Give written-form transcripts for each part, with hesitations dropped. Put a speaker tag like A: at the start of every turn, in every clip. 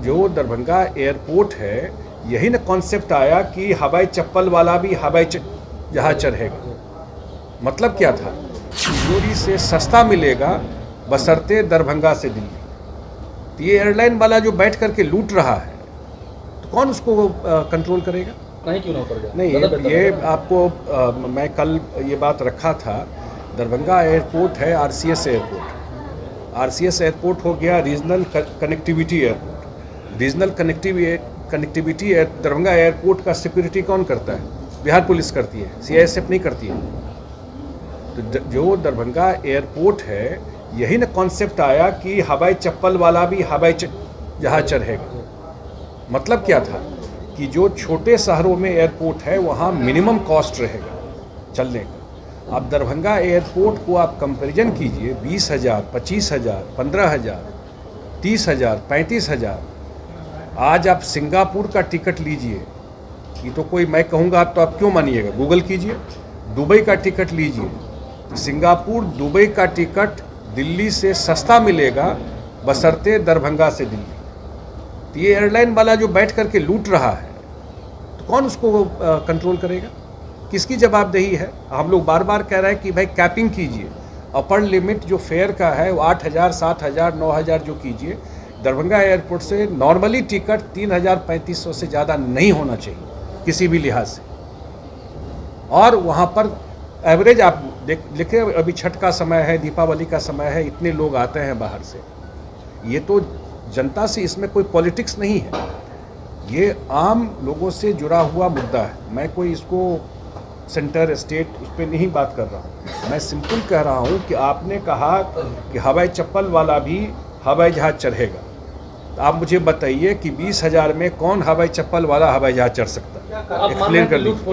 A: जो दरभंगा एयरपोर्ट है, यही ना कॉन्सेप्ट आया कि हवाई चप्पल वाला भी हवाई जहाज चढ़ेगा। मतलब क्या था? तिजोरी से सस्ता मिलेगा बशर्ते दरभंगा से दिल्ली। तो ये एयरलाइन वाला जो बैठ करके लूट रहा है, तो कौन उसको कंट्रोल करेगा?
B: नहीं, क्यों ना उतर जाए?
A: नहीं, ये आपको मैं कल ये बात रखा था। दरभंगा एयरपोर्ट है आरसीएस एयरपोर्ट। आरसीएस एयरपोर्ट हो गया regional connectivity airport. Regional connectivity Darbhanga airport का सिक्योरिटी कौन करता है? बिहार पुलिस करती है, सीआईएसएफ नहीं करती है। तो जो दरभंगा एयरपोर्ट है, यही ना कॉन्सेप्ट आया कि हवाई चप्पल वाला भी हवाई जहाज चढ़ेगा। मतलब क्या था कि जो छोटे शहरों में एयरपोर्ट है वहाँ मिनिमम कॉस्ट रहेगा चलने का। आप दरभंगा एयरपोर्ट को आप कंपैरिजन कीजिए, 20,000, 25,000, 15,000, 30,000, 35,000। आज आप सिंगापुर का टिकट लीजिए, ये तो कोई मैं कहूँगा तो आप क्यों मानिएगा, गूगल कीजिए। दुबई का टिकट लीजिए, सिंगापुर दुबई का टिकट दिल्ली से सस्ता मिलेगा बशर्ते दरभंगा से दिल्ली। तो ये एयरलाइन वाला जो बैठ करके लूट रहा है, तो कौन उसको कंट्रोल करेगा? किसकी जवाबदेही है? हम लोग बार बार कह रहे हैं कि भाई कैपिंग कीजिए। अपर लिमिट जो फेयर का है वो 8,000, 7,000, 9,000 जो कीजिए। दरभंगा एयरपोर्ट से नॉर्मली टिकट 3,000-3,500 से ज़्यादा नहीं होना चाहिए किसी भी लिहाज से। और वहाँ पर एवरेज आप लिखे, अभी छठ का समय है, दीपावली का समय है, इतने लोग आते हैं बाहर से। ये तो जनता से, इसमें कोई पॉलिटिक्स नहीं है, ये आम लोगों से जुड़ा हुआ मुद्दा है। मैं कोई इसको सेंटर स्टेट उस पर नहीं बात कर रहा हूँ। मैं सिंपल कह रहा हूँ कि आपने कहा कि हवाई चप्पल वाला भी हवाई जहाज चढ़ेगा। तो आप मुझे बताइए कि 20,000 में कौन हवाई चप्पल वाला हवाई जहाज चढ़ सकता है? एक्सप्लेन कर लीजिए।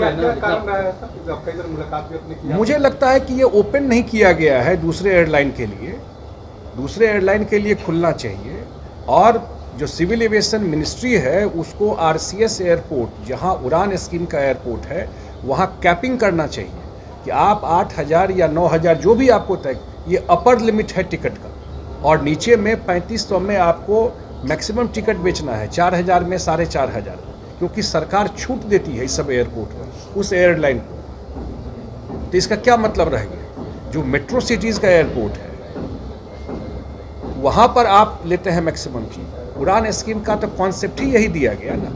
A: मुझे लगता है कि ये ओपन नहीं किया गया है दूसरे एयरलाइन के लिए। दूसरे एयरलाइन के लिए खुलना चाहिए। और जो सिविल एविएशन मिनिस्ट्री है उसको आरसीएस एयरपोर्ट, जहां उड़ान स्कीम का एयरपोर्ट है, वहां कैपिंग करना चाहिए कि आप 8,000 या 9,000 जो भी आपको तय, ये अपर लिमिट है टिकट का, और नीचे में 3,500 में आपको मैक्सिमम टिकट बेचना है, 4,000 में 4,500, क्योंकि सरकार छूट देती है इस सब एयरपोर्ट पर उस एयरलाइन को। तो इसका क्या मतलब रह गया? जो मेट्रो सिटीज़ का एयरपोर्ट है वहाँ पर आप लेते हैं मैक्सिमम फी। उड़ान स्कीम का तो कॉन्सेप्ट ही यही दिया गया ना,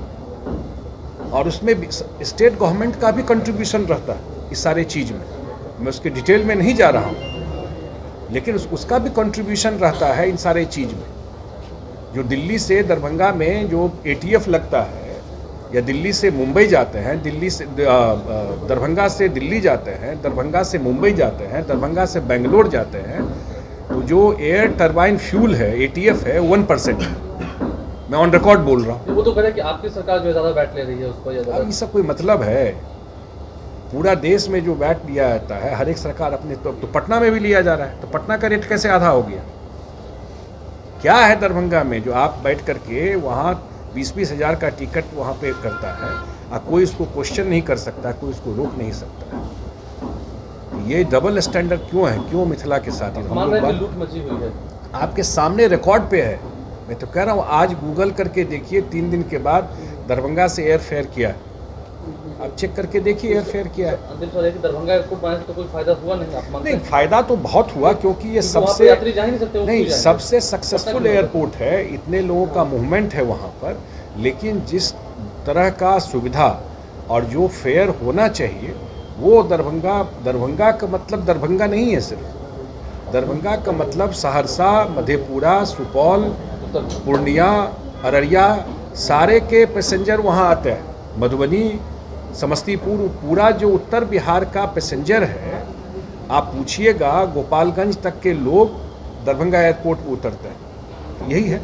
A: और उसमें स्टेट गवर्नमेंट का भी कंट्रीब्यूशन रहता है इस सारे चीज़ में। मैं उसके डिटेल में नहीं जा रहा हूँ, लेकिन उसका भी कंट्रीब्यूशन रहता है इन सारे चीज़ में। जो दिल्ली से दरभंगा में जो एटीएफ लगता है, या दिल्ली से मुंबई जाते हैं, दिल्ली से दरभंगा से दिल्ली जाते हैं, दरभंगा से मुंबई जाते हैं, दरभंगा से बेंगलोर जाते हैं, तो जो एयर टरबाइन फ्यूल है, एटीएफ है, 1% है। मैं ऑन रिकॉर्ड बोल रहा हूँ।
B: वो तो कह रहे हैं कि आपकी सरकार जो ज़्यादा बैट ले रही है उसको।
A: अब ये सब कोई मतलब है? पूरा देश में जो बैट लिया जाता है, हर एक सरकार अपने, तो पटना में भी लिया जा रहा है, तो पटना का रेट कैसे आधा हो गया? क्या है दरभंगा में जो आप बैठ करके वहाँ 20-20 हज़ार का टिकट वहाँ पे करता है, कोई उसको क्वेश्चन नहीं कर सकता, कोई उसको रोक नहीं सकता। ये डबल स्टैंडर्ड क्यों है? क्यों मिथिला के साथ
B: लूट मची हुई है? आपके
A: सामने रिकॉर्ड पे है। मैं तो कह रहा हूँ, आज गूगल करके देखिए, 3 दिन के बाद दरभंगा से एयर फेयर किया है, आप चेक करके देखिए एयर फेयर किया है।
B: अंतिम सवाल है कि दरभंगा एयरपोर्ट बनाने से तो कोई फायदा हुआ नहीं? आप मानते हैं?
A: नहीं, फायदा तो बहुत हुआ, क्योंकि ये सबसे
B: यात्री जा ही नहीं सकते,
A: नहीं, सबसे सक्सेसफुल एयरपोर्ट है, इतने लोगों का मूवमेंट है वहाँ पर। लेकिन जिस तरह का सुविधा और जो फेयर होना चाहिए वो दरभंगा का मतलब दरभंगा नहीं है सिर्फ। दरभंगा का मतलब सहरसा, मधेपुरा, सुपौल, पूर्णिया, अररिया, सारे के पैसेंजर वहाँ आते हैं। मधुबनी, समस्तीपुर, पूरा जो उत्तर बिहार का पैसेंजर है, आप पूछिएगा, गोपालगंज तक के लोग दरभंगा एयरपोर्ट पर उतरते हैं। यही है।